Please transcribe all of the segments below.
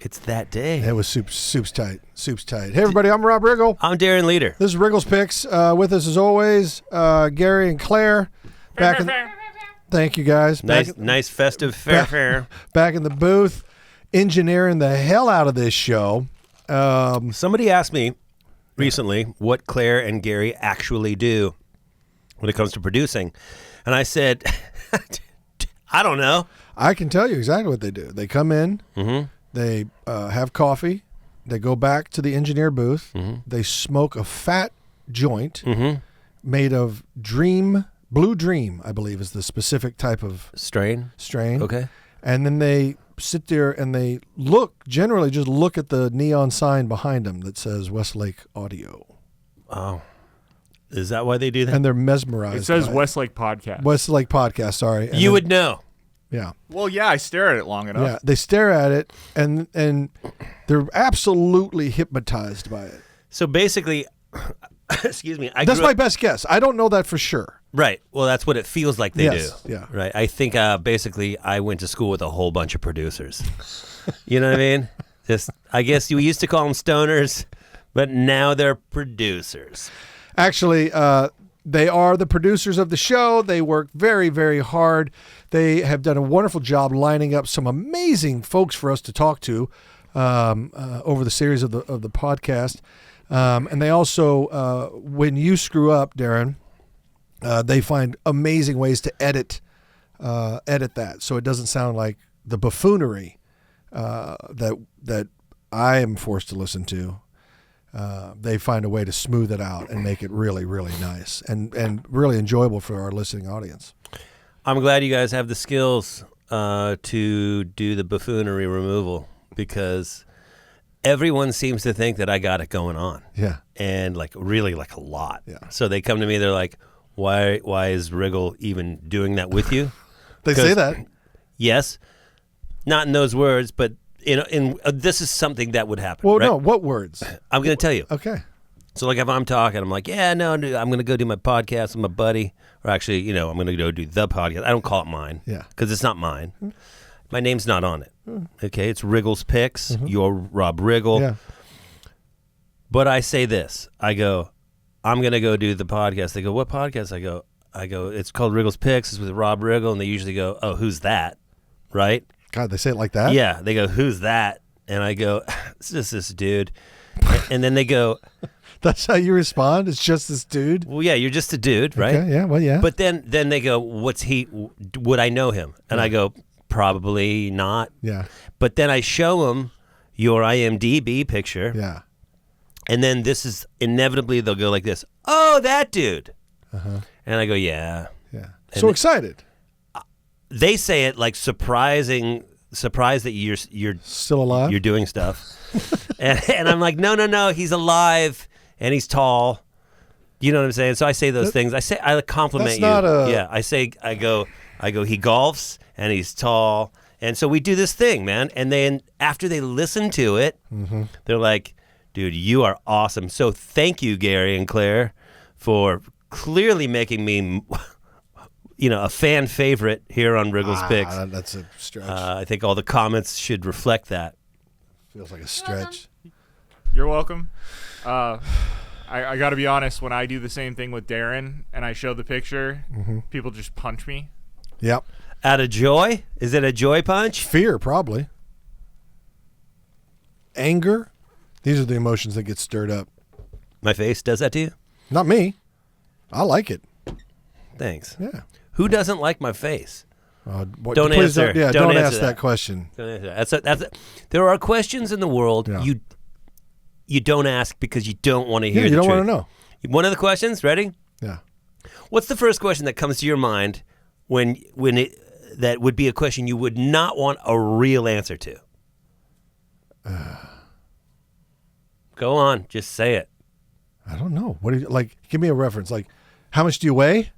It's that day. It was soup's tight. Soup's tight. Hey, everybody, I'm Rob Riggle. I'm Darren Leader. This is Riggle's Picks. With us, as always, Gary and Claire. Thank you, guys. Nice festive fair. Back in the booth, engineering the hell out of this show. Somebody asked me recently what Claire and Gary actually do when it comes to producing. And I said, I don't know. I can tell you exactly what they do. They come in, they have coffee, they go back to the engineer booth, they smoke a fat joint made of Blue Dream, I believe, is the specific type of strain. Okay. And then they sit there and they generally just look at the neon sign behind them that says Westlake Audio. Oh. Is that why they do that? And they're mesmerized. It says Westlake Podcast. Westlake Podcast, sorry. And would know. Yeah. Well, yeah, I stare at it long enough. Yeah, they stare at it and they're absolutely hypnotized by it. So basically, excuse me. That's my best guess. I don't know that for sure. Right. Well, that's what it feels like they do. Yeah. Right. I think basically I went to school with a whole bunch of producers. You know what I mean? I guess you used to call them stoners, but now they're producers. Actually, they are the producers of the show. They work very, very hard. They have done a wonderful job lining up some amazing folks for us to talk to over the series of the podcast. And they also, when you screw up, Darren, they find amazing ways to edit that so it doesn't sound like the buffoonery that I am forced to listen to. They find a way to smooth it out and make it really, really nice and really enjoyable for our listening audience. I'm glad you guys have the skills to do the buffoonery removal because everyone seems to think that I got it going on. Yeah. And really a lot. Yeah. So they come to me, they're like, why is Riggle even doing that with you? They say that. Yes. Not in those words, but this is something that would happen. Well, right? no, what words? I'm going to tell you. Okay. So if I'm talking, I'm like, yeah, no, dude, I'm going to go do my podcast with my buddy. Or actually, I'm going to go do the podcast. I don't call it mine. Yeah. Because it's not mine. My name's not on it. Okay, it's Riggle's Picks. You're Rob Riggle. Yeah. But I say this. I go, I'm going to go do the podcast. They go, what podcast? I go, it's called Riggle's Picks. It's with Rob Riggle. And they usually go, oh, who's that? Right? God, they say it like that? Yeah. They go, who's that? And I go, it's just this dude. And then they go, that's how you respond? It's just this dude? well, yeah, you're just a dude, right? Okay, yeah, well, yeah. But then they go, what's he? Would I know him? And I go, probably not. Yeah. But then I show them your IMDb picture. Yeah. And then this is inevitably they'll go like this. Oh, that dude. And I go, yeah. Yeah. And So excited. They say it like surprised that you're Still alive? you're doing stuff. and I'm like, no, he's alive and he's tall. You know what I'm saying? So I say those things. I compliment that's you. not a- Yeah, I go, he golfs and he's tall. And so we do this thing, man. And then after they listen to it, they're like, dude, you are awesome. So thank you, Gary and Claire, for clearly making me a fan favorite here on Riggle's Picks. That's a stretch. I think all the comments should reflect that. Feels like a stretch. You're welcome. I got to be honest, when I do the same thing with Darren and I show the picture, people just punch me. Yep. Out of joy? Is it a joy punch? Fear, probably. Anger. These are the emotions that get stirred up. My face does that to you? Not me. I like it. Thanks. Yeah. Who doesn't like my face? Don't please answer. Don't answer ask that question. Don't answer. There are questions in the world you don't ask because you don't want to hear the truth. You don't want to know. One of the questions, ready? Yeah. What's the first question that comes to your mind that would be a question you would not want a real answer to? Go on, just say it. I don't know. What do you like? Give me a reference. Like, how much do you weigh?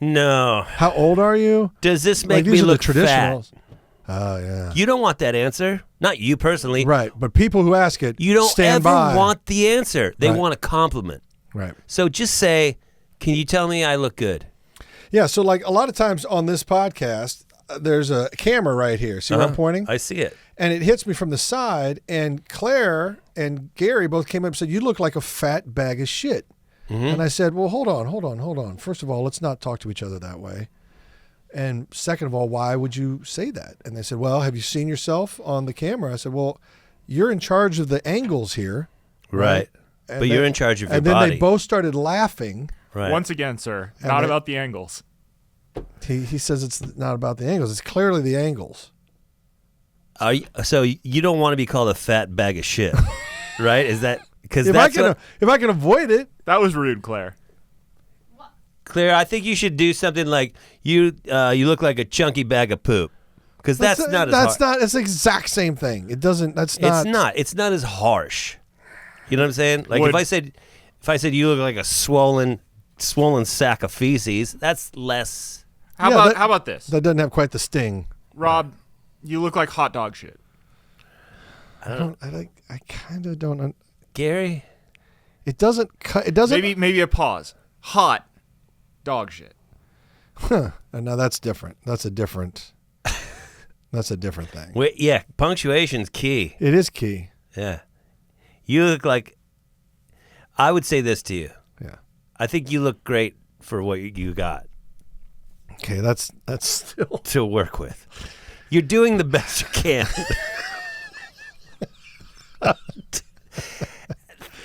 No. How old are you? Does this make these me are look the traditionals. fat? Oh, yeah. You don't want that answer. Not you personally. Right, but people who ask it, You don't stand ever by. want the answer. They Right. want a compliment. Right. So just say, can you tell me I look good? Yeah, so like a lot of times on this podcast, there's a camera right here. See where I'm pointing? I see it. And it hits me from the side, and Claire and Gary both came up and said, "You look like a fat bag of shit." And I said, "Well, hold on. First of all, let's not talk to each other that way. And second of all, why would you say that?" And they said, "Well, have you seen yourself on the camera?" I said, "Well, you're in charge of the angles here." Right. But you're in charge of your body. And then they both started laughing. Right. Once again, sir, not about the angles. He says it's not about the angles. It's clearly the angles. So you don't want to be called a fat bag of shit, right? Is that because if I can avoid it? That was rude, Claire. Claire, I think you should do something like you look like a chunky bag of poop, because that's not as hard. It's the exact same thing. It doesn't. That's not. It's not as harsh. You know what I'm saying? Like if I said you look like a swollen sack of feces, that's less. How about this? That doesn't have quite the sting. Rob, you look like hot dog shit. I kind of don't. Gary, it doesn't. It doesn't. Maybe a pause. Hot dog shit. Huh. No, that's different. That's a different thing. Wait, yeah, punctuation's key. It is key. Yeah, you look like. I would say this to you. Yeah, I think you look great for what you got. Okay, that's still to work with. You're doing the best you can.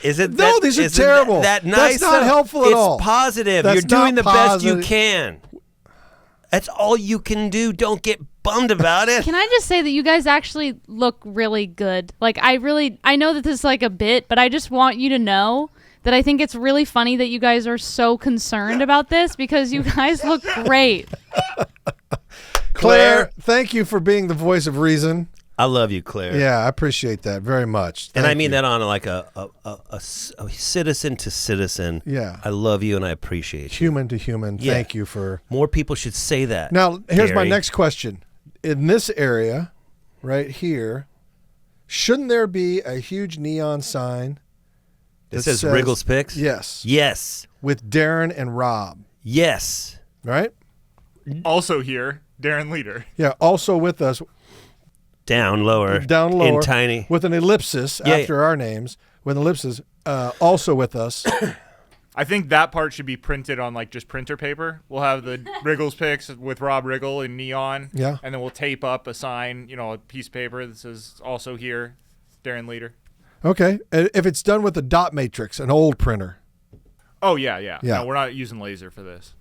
These are terrible. That nice? That's not helpful at all. It's positive. You're doing the best you can. That's all you can do. Don't get bummed about it. Can I just say that you guys actually look really good? Like I know that this is like a bit, but I just want you to know that I think it's really funny that you guys are so concerned about this, because you guys look great. Claire, thank you for being the voice of reason. I love you, Claire. Yeah, I appreciate that very much. And I mean that on like a citizen to citizen. Yeah. I love you and I appreciate you. Human to human. Yeah. Thank you for... More people should say that. Now, here's Gary. my next question. In this area, right here, shouldn't there be a huge neon sign that says Riggle's Picks? Yes. Yes. With Darren and Rob. Yes. Right? Also here, Darren Leader. Yeah, also with us. Down lower. In tiny. With an ellipsis after our names. With an ellipsis. Also with us. I think that part should be printed on like just printer paper. We'll have the Riggle's Picks with Rob Riggle in neon. Yeah. And then we'll tape up a sign, a piece of paper that says also here, Darren Leader. Okay. If it's done with a dot matrix, an old printer. Oh, yeah. No, we're not using laser for this.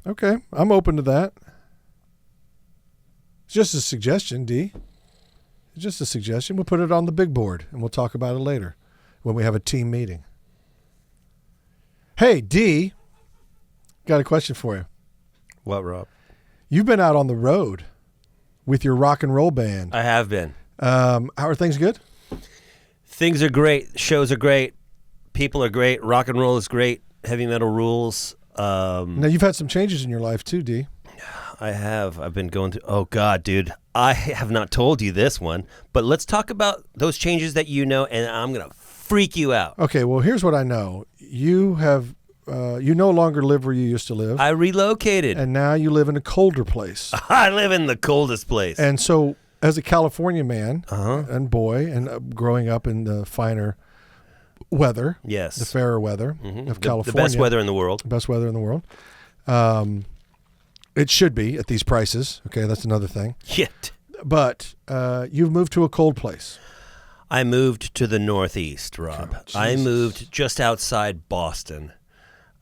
Okay. I'm open to that. It's just a suggestion, D. It's just a suggestion. We'll put it on the big board, and we'll talk about it later when we have a team meeting. Hey, D, got a question for you. What, Rob? You've been out on the road with your rock and roll band. I have been. How are things good? Things are great. Shows are great. People are great. Rock and roll is great. Heavy metal rules. Now, you've had some changes in your life too, D. I have. I've been going through. Oh, God, dude. I have not told you this one, but let's talk about those changes that you know, and I'm going to freak you out. Okay, well, here's what I know. You have, you no longer live where you used to live. I relocated. And now you live in a colder place. I live in the coldest place. And so, as a California man and boy, and growing up in the finer weather, yes, the fairer weather of California, the best weather in the world, best weather in the world. It should be at these prices. Okay, that's another thing. Yet, but you've moved to a cold place. I moved to the Northeast, Rob. Oh, I moved just outside Boston.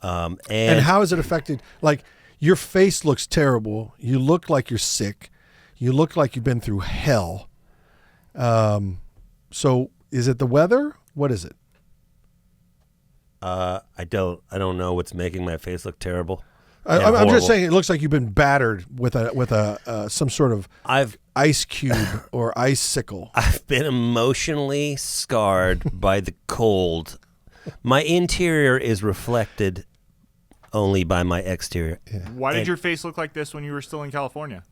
And how has it affected? Like, your face looks terrible. You look like you're sick. You look like you've been through hell. So is it the weather? What is it? I don't know what's making my face look terrible. I'm just saying it looks like you've been battered with a some sort of ice cube or icicle. I've been emotionally scarred by the cold. My interior is reflected only by my exterior. Yeah. Why did your face look like this when you were still in California?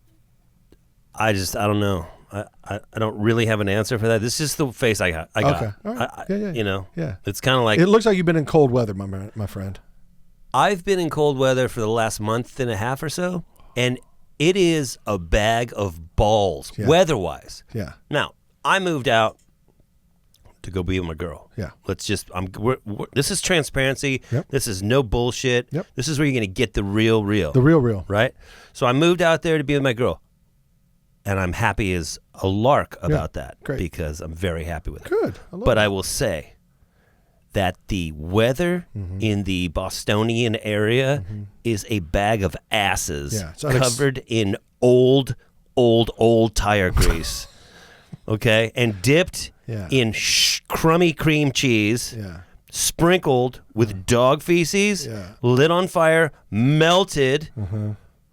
I don't know. I don't really have an answer for that. This is the face I got. Okay. All right. Yeah. It's kind of like... It looks like you've been in cold weather, my friend. I've been in cold weather for the last month and a half or so, and it is a bag of balls, Yeah. weather-wise. Yeah. Now, I moved out to go be with my girl. Yeah. This is transparency. Yep. This is no bullshit. Yep. This is where you're going to get the real. The real. Right? So I moved out there to be with my girl. And I'm happy as a lark about that. Great. Because I'm very happy with it. Good. But I will say that the weather in the Bostonian area is a bag of asses Yeah, it's covered in old tire grease. Okay? And dipped Yeah. in crummy cream cheese, Yeah. sprinkled with dog feces, Yeah. lit on fire, melted,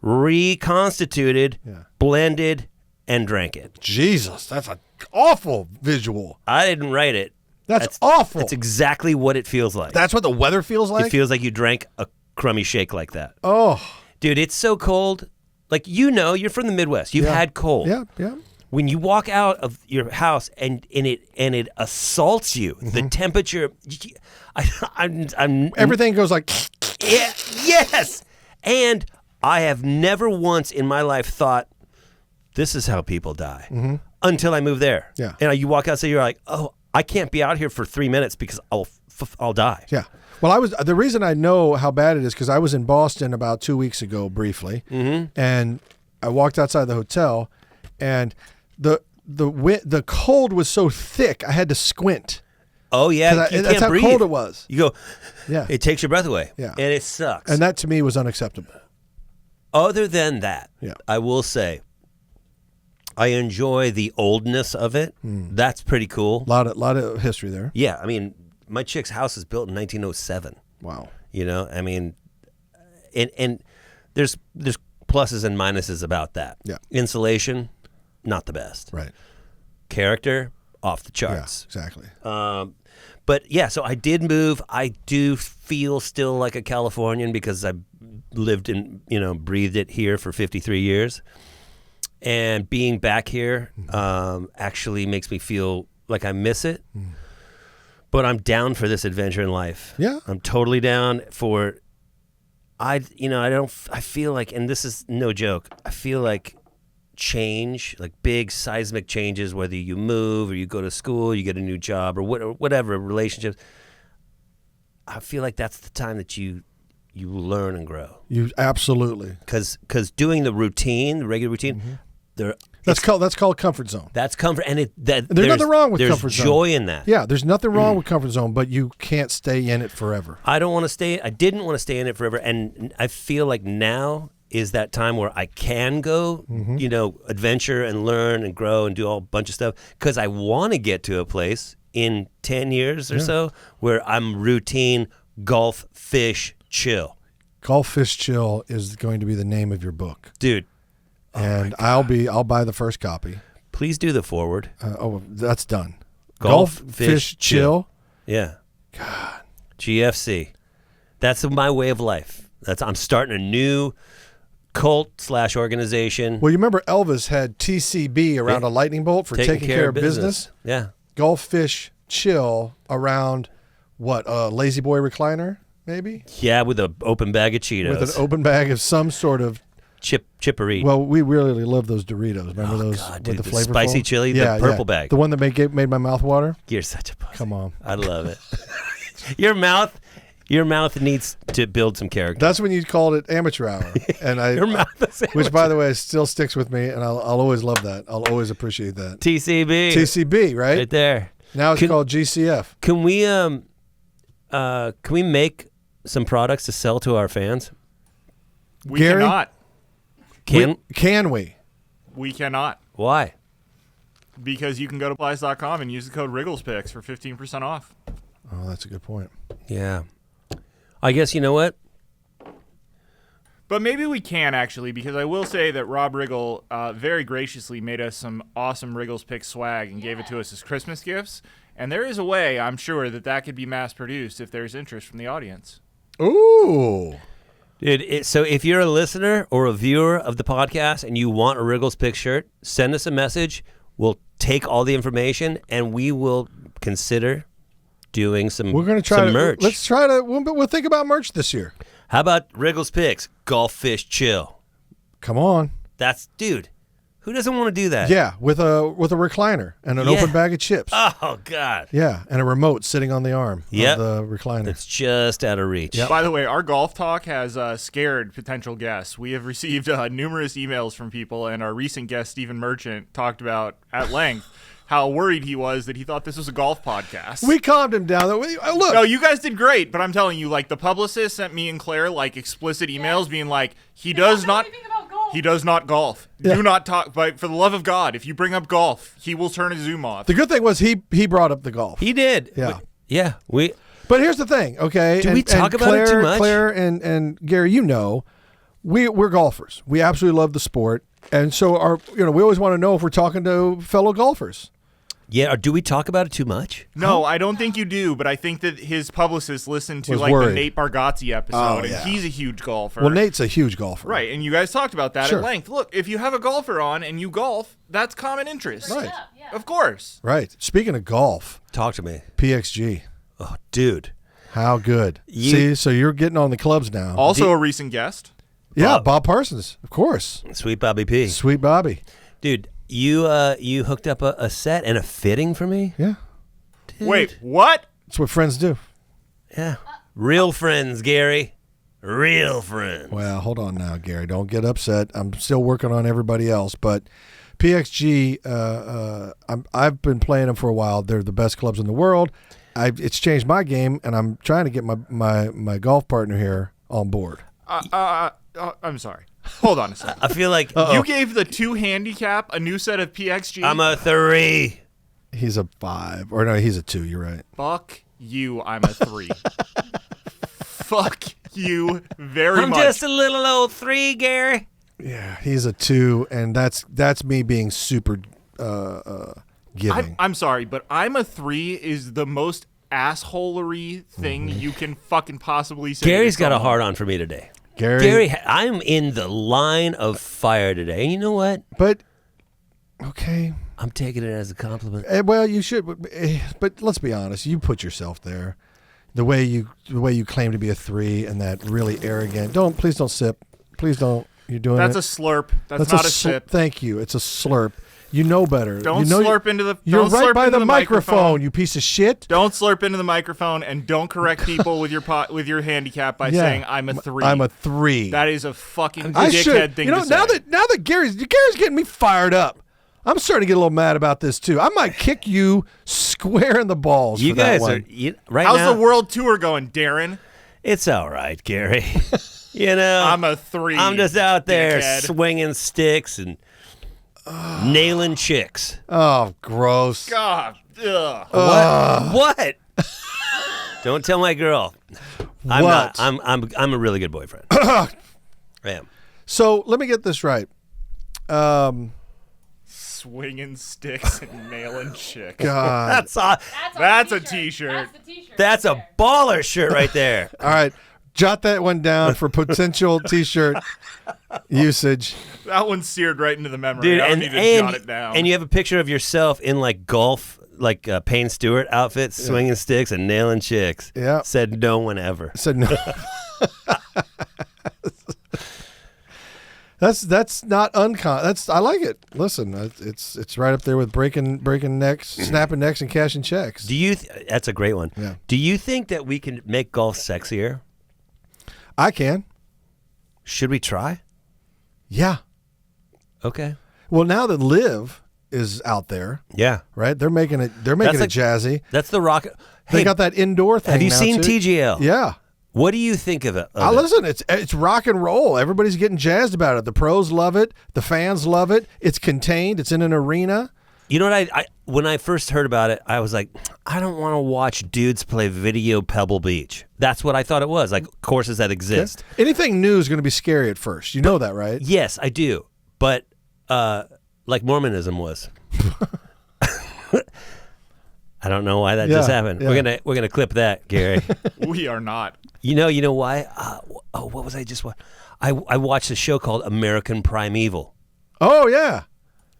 reconstituted, blended, and drank it. Jesus, that's an awful visual. I didn't write it. That's awful. That's exactly what it feels like. That's what the weather feels like? It feels like you drank a crummy shake like that. Oh. Dude, it's so cold. Like, you're from the Midwest. You've had cold. Yeah, yeah. When you walk out of your house and it assaults you, the temperature, I'm Everything goes like... yeah, yes. And I have never once in my life thought, this is how people die, until I moved there. Yeah. And you walk outside, you're like, oh, I can't be out here for 3 minutes because I'll die. Yeah. Well, the reason I know how bad it is because I was in Boston about 2 weeks ago briefly, and I walked outside the hotel, and the cold was so thick I had to squint. Oh yeah, That's how breathe. cold it was. You go, Yeah. it takes your breath away. Yeah. And it sucks. And that to me was unacceptable. Other than that, Yeah. I will say, I enjoy the oldness of it. That's pretty cool. Lot of history there. Yeah, I mean, my chick's house is built in 1907. Wow. You know, I mean, and there's pluses and minuses about that. Yeah. Insulation, not the best. Right. Character, off the Yeah, charts. exactly. But yeah, so I did move. I do feel still like a Californian because I lived and breathed it here for 53 years. And being back here actually makes me feel like I miss it. But I'm down for this adventure in life. Yeah. I'm totally down for. I feel like, and this is no joke, I feel like change, like big seismic changes, whether you move or you go to school, you get a new job or whatever, relationships. I feel like that's the time that you learn and grow. You absolutely. Because doing the routine, the regular routine, That's called comfort zone. that's comfort, and There's nothing wrong with comfort zone. There's joy in that. Yeah, there's nothing wrong with comfort zone, but you can't stay in it forever. I didn't want to stay in it forever, and I feel like now is that time where I can go, adventure and learn and grow and do a bunch of stuff because I want to get to a place in 10 years or so where I'm routine, golf, fish, chill. Golf, Fish, Chill is going to be the name of your book. Dude. And I'll buy the first copy. Please do the forward. That's done. Golf, Fish, Chill. Yeah. God. GFC. That's my way of life. I'm starting a new cult/organization. Well, you remember Elvis had TCB around a lightning bolt for taking care of business? Yeah. Golf, Fish, Chill around what? A Lazy Boy recliner, maybe? Yeah, with an open bag of Cheetos. With an open bag of some sort of chippery. Well, we really love those Doritos. Remember those God, with dude, the the flavor? spicy chili, the purple bag. The one that made my mouth water? You're such a pussy. Come on. I love it. Your mouth needs to build some character. That's when you called it amateur hour. And Your mouth is which by the way still sticks with me and I'll always love that. I'll always appreciate that. TCB. right? Right there. Now it's called GCF. Can we make some products to sell to our fans? We Gary? cannot. Can we? We cannot. Why? Because you can go to plies.com and use the code WrigglesPicks for 15% off. Oh, that's a good point. Yeah. I guess you know what? But maybe we can, actually, because I will say that Rob Riggle very graciously made us some awesome Wriggles Pick swag and gave it to us as Christmas gifts. And there is a way, I'm sure, that could be mass-produced if there's interest from the audience. Ooh. Dude, so if you're a listener or a viewer of the podcast and you want a Wriggles Pick shirt, send us a message. We'll take all the information and we will consider doing some We're going to try merch. Let's try to we'll think about merch this year. How about Wriggles Picks, Golf, Fish, Chill? Come on. That's dude. Who doesn't want to do that? Yeah, with a recliner and an open bag of chips. Oh God. Yeah, and a remote sitting on the arm of the recliner. It's just out of reach. Yep. By the way, our golf talk has scared potential guests. We have received numerous emails from people, and our recent guest, Stephen Merchant, talked about at length how worried he was that he thought this was a golf podcast. We calmed him down. Look. No, you guys did great, but I'm telling you, like, the publicist sent me and Claire, like, explicit emails being like, he does not golf. Yeah. Do not talk. But for the love of God, if you bring up golf, he will turn his Zoom off. The good thing was he brought up the golf. He did. Yeah. But here's the thing, okay? Do we talk about it too much? Claire and Gary, we're golfers. We absolutely love the sport, and so we always want to know if we're talking to fellow golfers. Yeah, or do we talk about it too much? No, I don't think you do, but I think that his publicist listened to Was the worried. Nate Bargatze episode, yeah. and he's a huge golfer. Well, Nate's a huge golfer. Right, and you guys talked about that Sure. at length. Look, if you have a golfer on and you golf, that's common interest. Right. Of course. Right. Speaking of golf, Talk to me. PXG. Oh, dude. How good. See, so you're getting on the clubs now. Also a recent guest. Yeah, Bob Parsons, of course. Sweet Bobby P. Sweet Bobby. Dude, you hooked up a set and a fitting for me? Yeah. Dude. Wait, what? That's what friends do. Yeah. Real friends, Gary. Real friends. Well, hold on now, Gary. Don't get upset. I'm still working on everybody else, but PXG, I've been playing them for a while. They're the best clubs in the world. It's changed my game, and I'm trying to get my golf partner here on board. I'm sorry. Hold on a second. I feel like You gave the 2 handicap a new set of PXG. I'm a 3. He's a 5. Or no, he's a 2. You're right. Fuck you, I'm a 3. Fuck you very I'm much. just a little old 3, Gary. Yeah, he's a 2, and that's me being super giving. I'm sorry, but I'm a 3 is the most assholery thing you can fucking possibly say. Gary's to got a someone. hard on for me today. Gary, I'm in the line of fire today. And you know what? but okay. I'm taking it as a compliment. Well, you should, but let's be honest. You put yourself there, the way you claim to be a 3, and that really arrogant. Please don't sip. Please don't. You're doing That's it. a slurp. That's not a sip. Thank you. It's a slurp. You know better. Don't you know slurp into the. You're don't right slurp by into the microphone. You piece of shit. Don't slurp into the microphone, and don't correct people with your handicap by saying I'm a 3. I'm a 3. That is a fucking I dickhead should. thing You know, to say. now that Gary's getting me fired up. I'm starting to get a little mad about this too. I might kick you square in the balls. You for that guys one. right How's now. the world tour going, Darren? It's all right, Gary. You know, I'm a 3. I'm just out there dickhead. swinging sticks and nailing chicks. Oh, gross. God. Ugh. What? Don't tell my girl. I'm What? not. I'm a really good boyfriend. I am. So let me get this right. Swinging sticks and nailing chicks. God. That's a t-shirt. That's a baller shirt right there. All right. Jot that one down for potential T-shirt usage. That one's seared right into the memory. Dude, I don't need to jot it down. and you have a picture of yourself in like golf, like Payne Stewart outfits, swinging sticks and nailing chicks. Yeah. Said no one ever. Said no. That's not uncommon. I like it. Listen, it's right up there with breaking necks, snapping necks, and cashing checks. That's a great one. Yeah. Do you think that we can make golf sexier? I can. Should we try? Yeah. Okay. Well, now that Live is out there, Yeah. right? They're making it. They're making That's it jazzy. That's the rocket. They Hey, got that indoor thing. have you now, seen too. TGL? Yeah. What do you think of it? of it? Listen, it's rock and roll. Everybody's getting jazzed about it. The pros love it. The fans love it. It's contained. It's in an arena. You know what? I when I first heard about it, I was like, I don't want to watch dudes play video Pebble Beach. That's what I thought it was, like courses that exist. Anything new is going to be scary at first. You know that, right? Yes, I do. But like Mormonism was. I don't know why that just Yeah, happened. yeah. We're gonna clip that, Gary. We are not. You know why? What was I just watching? I watched a show called American Primeval. Oh yeah.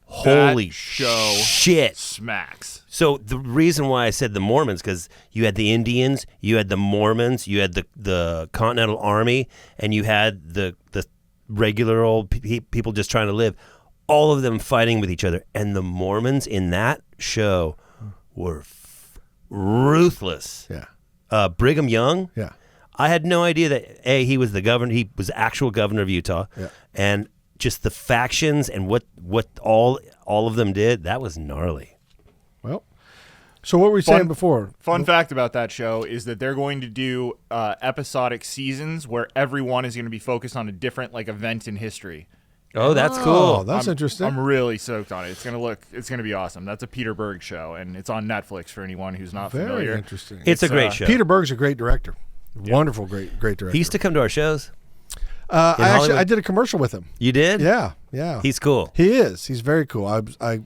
Holy show shit! Smacks. So the reason why I said the Mormons, because you had the Indians, you had the Mormons, you had the Continental Army, and you had the regular old people just trying to live. All of them fighting with each other. And the Mormons in that show were ruthless. Yeah. Brigham Young. Yeah. I had no idea that he was the governor. He was the actual governor of Utah. Yeah. And just the factions and what all of them did, that was gnarly. Well, so what were we saying before? Fun fact about that show is that they're going to do episodic seasons where everyone is going to be focused on a different event in history. Oh, that's Oh, cool. that's interesting. I'm really stoked on it. It's gonna be awesome. That's a Peter Berg show, and it's on Netflix for anyone who's not Very familiar. interesting. It's a great show. Peter Berg's a great director. Wonderful, great director. He used to come to our shows. I did a commercial with him. You did? Yeah. He's cool. He is. He's very cool. I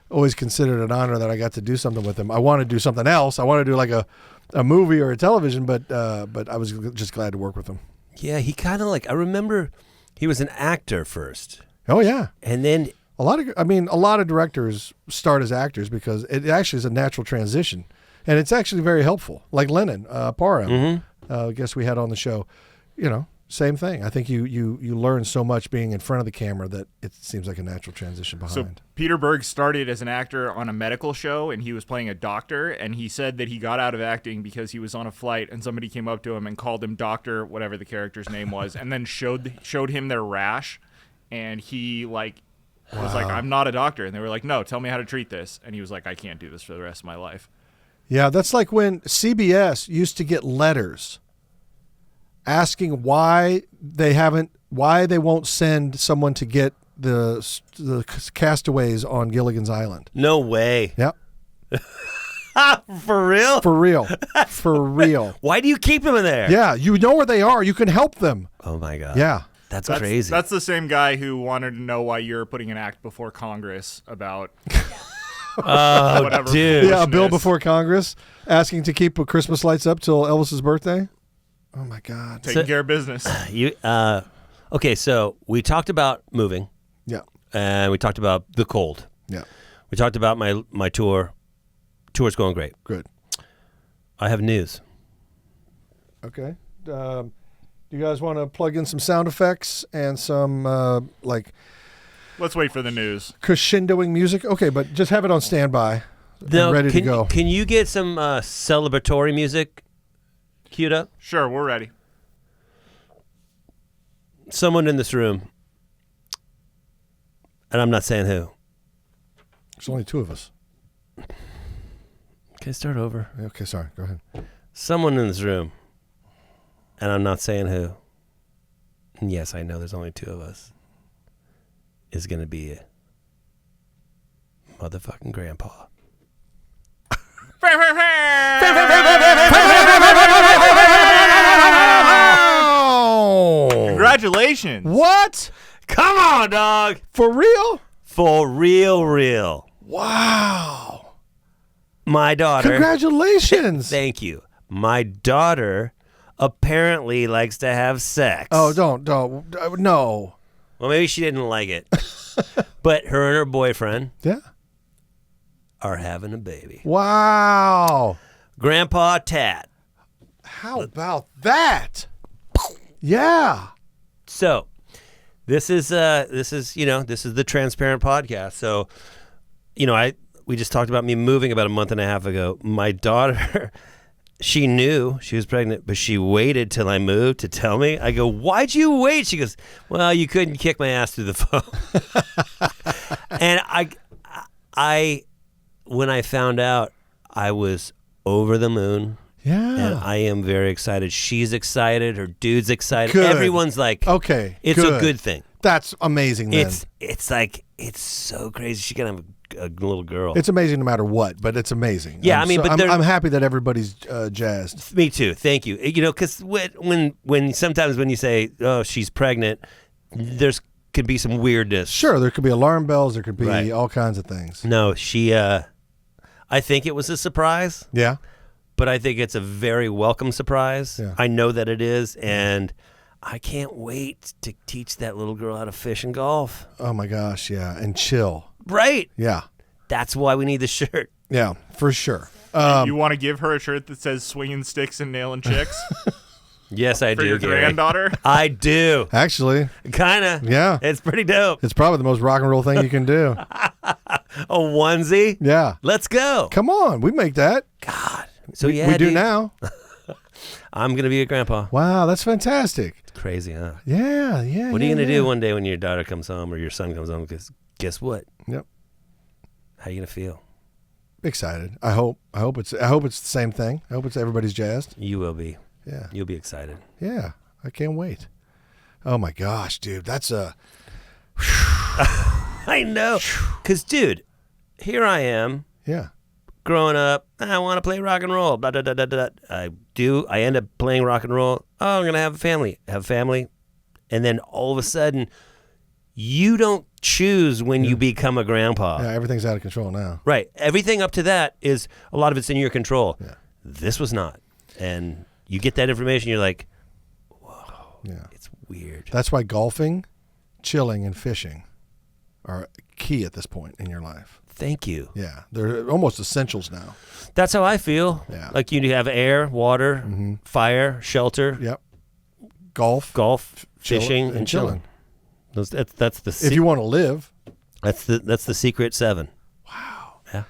always considered it an honor that I got to do something with him. I want to do something else. I want to do like a movie or a television, but I was just glad to work with him. Yeah, he kind of I remember he was an actor first. Oh yeah. And then A lot of directors start as actors because it actually is a natural transition, and it's actually very helpful. Like Lennon Parham, I guess we had on the show. Same thing. I think you learn so much being in front of the camera that it seems like a natural transition behind. So Peter Berg started as an actor on a medical show, and he was playing a doctor, and he said that he got out of acting because he was on a flight, and somebody came up to him and called him Doctor, whatever the character's name was, and then showed him their rash, and he was like, I'm not a doctor. And they were like, no, tell me how to treat this. And he was like, I can't do this for the rest of my life. Yeah, that's like when CBS used to get letters asking why they won't send someone to get the castaways on Gilligan's Island. no way. Yep. For real? For real. For real. Why do you keep him in there? Yeah, you know where they are. You can help them. Oh my god. Yeah. That's crazy. That's the same guy who wanted to know why you're putting an act before Congress about oh, whatever. dude. Yeah, a bill foolishness. before Congress asking to keep Christmas lights up till Elvis's birthday. Oh my God. Taking care of business. Okay, so we talked about moving, Yeah. and we talked about the cold. Yeah. We talked about my tour. Tour's going great. Good. I have news. Okay. Do you guys want to plug in some sound effects and some Let's wait for the news. crescendoing music? Okay, but just have it on standby. No, ready to go. Can you get some celebratory music queued up? Sure, we're ready. Someone in this room, and I'm not saying who. There's only two of us. Okay, start over. Okay, sorry. Go ahead. Someone in this room, and I'm not saying who. And yes, I know there's only two of us. Is going to be a motherfucking grandpa. Congratulations. What? Come on, dog. For real? For real. Wow. My daughter. Congratulations. Thank you. My daughter apparently likes to have sex. Oh, don't. No. Well, maybe she didn't like it. But her and her boyfriend Yeah. are having a baby. Wow. Grandpa Tat. How about that? Yeah. So, this is the transparent podcast. So, we just talked about me moving about a month and a half ago. My daughter, she knew she was pregnant, but she waited till I moved to tell me. I go, "Why'd you wait?" She goes, "Well, you couldn't kick my ass through the phone." And I when I found out, I was over the moon. Yeah. And I am very excited. She's excited. Her dude's excited. Good. Everyone's like, Okay. it's a good thing. That's amazing then. It's so crazy. She can have a little girl. It's amazing no matter what, but it's amazing. Yeah, I'm happy that everybody's jazzed. Me too. Thank you. Because when sometimes when you say, "Oh, she's pregnant," could be some weirdness. Sure, there could be alarm bells. There could be Right. all kinds of things. No, she. I think it was a surprise, Yeah. but I think it's a very welcome surprise. Yeah. I know that it is, and I can't wait to teach that little girl how to fish and golf. Oh my gosh. Yeah. And chill. Right. Yeah. That's why we need the shirt. Yeah. For sure. You want to give her a shirt that says swinging sticks and nailing chicks? Yes, I for do, your Gary. granddaughter? I do. Actually, Kind of. yeah. It's pretty dope. It's probably the most rock and roll thing you can do. A onesie? Yeah. Let's go. Come on, we make that. God. So yeah, we do dude, now. I'm going to be a grandpa. Wow, that's fantastic. Crazy, huh? Yeah, yeah. What are you yeah, going to yeah. do one day when your daughter comes home or your son comes home? Because guess what? Yep. How are you going to feel? Excited. I hope it's the same thing. I hope it's everybody's jazzed. You will be. Yeah. You'll be excited. Yeah. I can't wait. Oh my gosh, dude. That's a I know. Because, dude, here I am. yeah. Growing up, I want to play rock and roll. Blah, blah, blah, blah, blah. I do. I end up playing rock and roll. Oh, I'm going to have a family. And then all of a sudden, you don't choose when you become a grandpa. Yeah, everything's out of control now. Right. Everything up to that is a lot of it's in your control. Yeah. This was not. And you get that information, you're like, whoa, Yeah. it's weird. That's why golfing, chilling, and fishing are key at this point in your life. Thank you. Yeah. They're almost essentials now. That's how I feel. Yeah. Like you have air, water, fire, shelter, Yep. Golf, fishing, and chilling. That's the if you want to live. that's the secret 7. Yeah.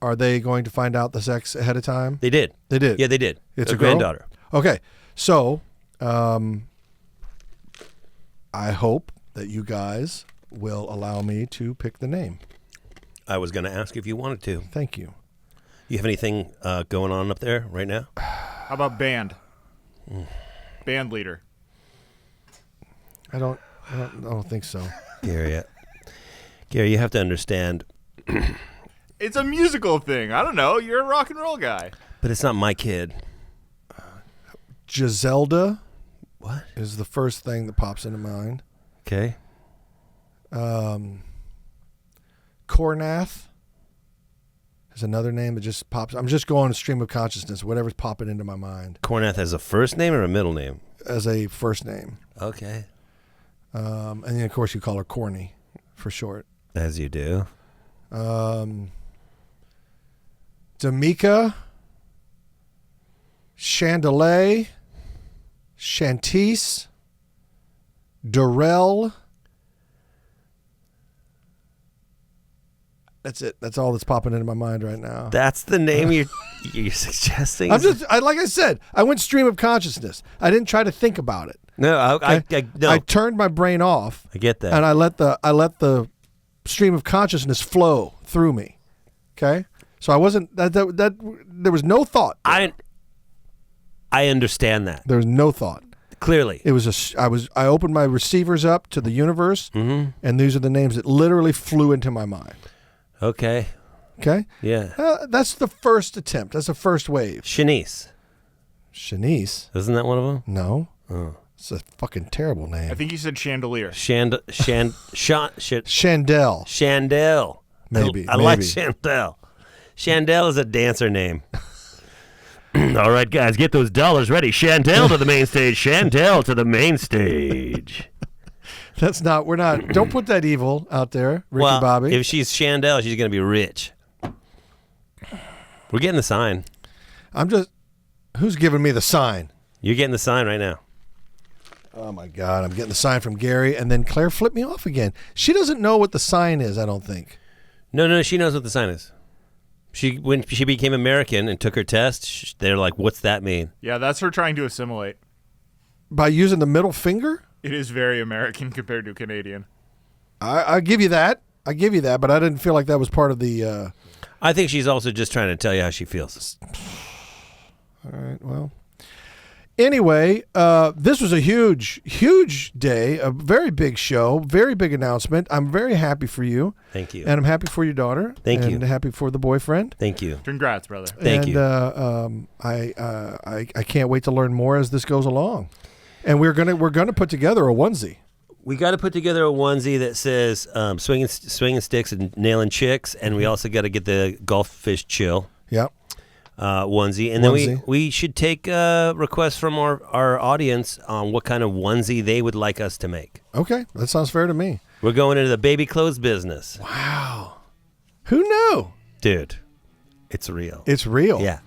Are they going to find out the sex ahead of time? They did. They did. Yeah, they did. It's a a girl? granddaughter. Okay. So, I hope that you guys will allow me to pick the name. I was going to ask if you wanted to. Thank you. You have anything going on up there right now? How about band? Band leader. I don't think so. Gary, you have to understand, It's a musical thing. I don't know. You're a rock and roll guy. but it's not my kid. Giselda What? is the first thing that pops into mind. Okay. Cornath is another name that just pops. I'm just going stream of consciousness, whatever's popping into my mind Cornath has a first name or a middle name? as a first name. Okay. And then, of course, you call her Corny for short. As you do. D'Amica, Chandelier, Shantice, Durrell. That's it. That's all that's popping into my mind right now. That's the name you're suggesting? Like I said, I went stream of consciousness. I didn't try to think about it. No, I turned my brain off. I get that. And I let the stream of consciousness flow through me. Okay? So I wasn't that there was no thought. I understand that. There was no thought. Clearly. It was I opened my receivers up to the universe, and these are the names that literally flew into my mind. Okay. Okay? Yeah. That's the first attempt. That's the first wave. Shanice. Shanice? Isn't that one of them? No. Oh. It's a fucking terrible name. I think you said chandelier. Chandel. Chandel. Maybe. I like Chandel. Chandel is a dancer name. All right, guys, get those dollars ready. Chandel to the main stage. Chandel to the main stage. We're not. Don't put that evil out there, Ricky Bobby. If she's Chandel, she's going to be rich. We're getting the sign. Who's giving me the sign? You're getting the sign right now. Oh my God, I'm getting the sign from Gary, and then Claire flipped me off again. She doesn't know what the sign is, I don't think. No, she knows what the sign is. When she became American and took her test, they're like, "What's that mean?" Yeah, that's her trying to assimilate. By using the middle finger? It is very American compared to Canadian. I give you that. But I didn't feel like that was part of the... I think she's also just trying to tell you how she feels. All right, well... Anyway, this was a huge, huge day, a very big show, very big announcement. I'm very happy for you. Thank you. And I'm happy for your daughter. Thank you. And happy for the boyfriend. Thank you. Congrats, brother. Thank you. I can't wait to learn more as this goes along. And we're gonna put together a onesie. We got to put together a onesie that says swinging sticks and nailing chicks, and we also got to get the golf fish chill. Yep. Onesie, and then we should take requests from our audience on what kind of onesie they would like us to make. Okay, that sounds fair to me. We're going into the baby clothes business. Wow. Who knew? Dude, it's real. It's real. Yeah.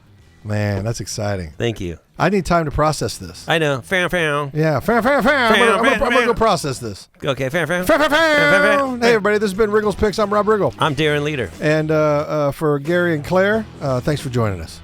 Man, that's exciting. Thank you. I need time to process this. I know. Fam, fam. Yeah, I'm gonna go process this. Okay, fam, fam. Hey, everybody, this has been Riggle's Picks. I'm Rob Riggle. I'm Darren Leader. And for Gary and Claire, thanks for joining us.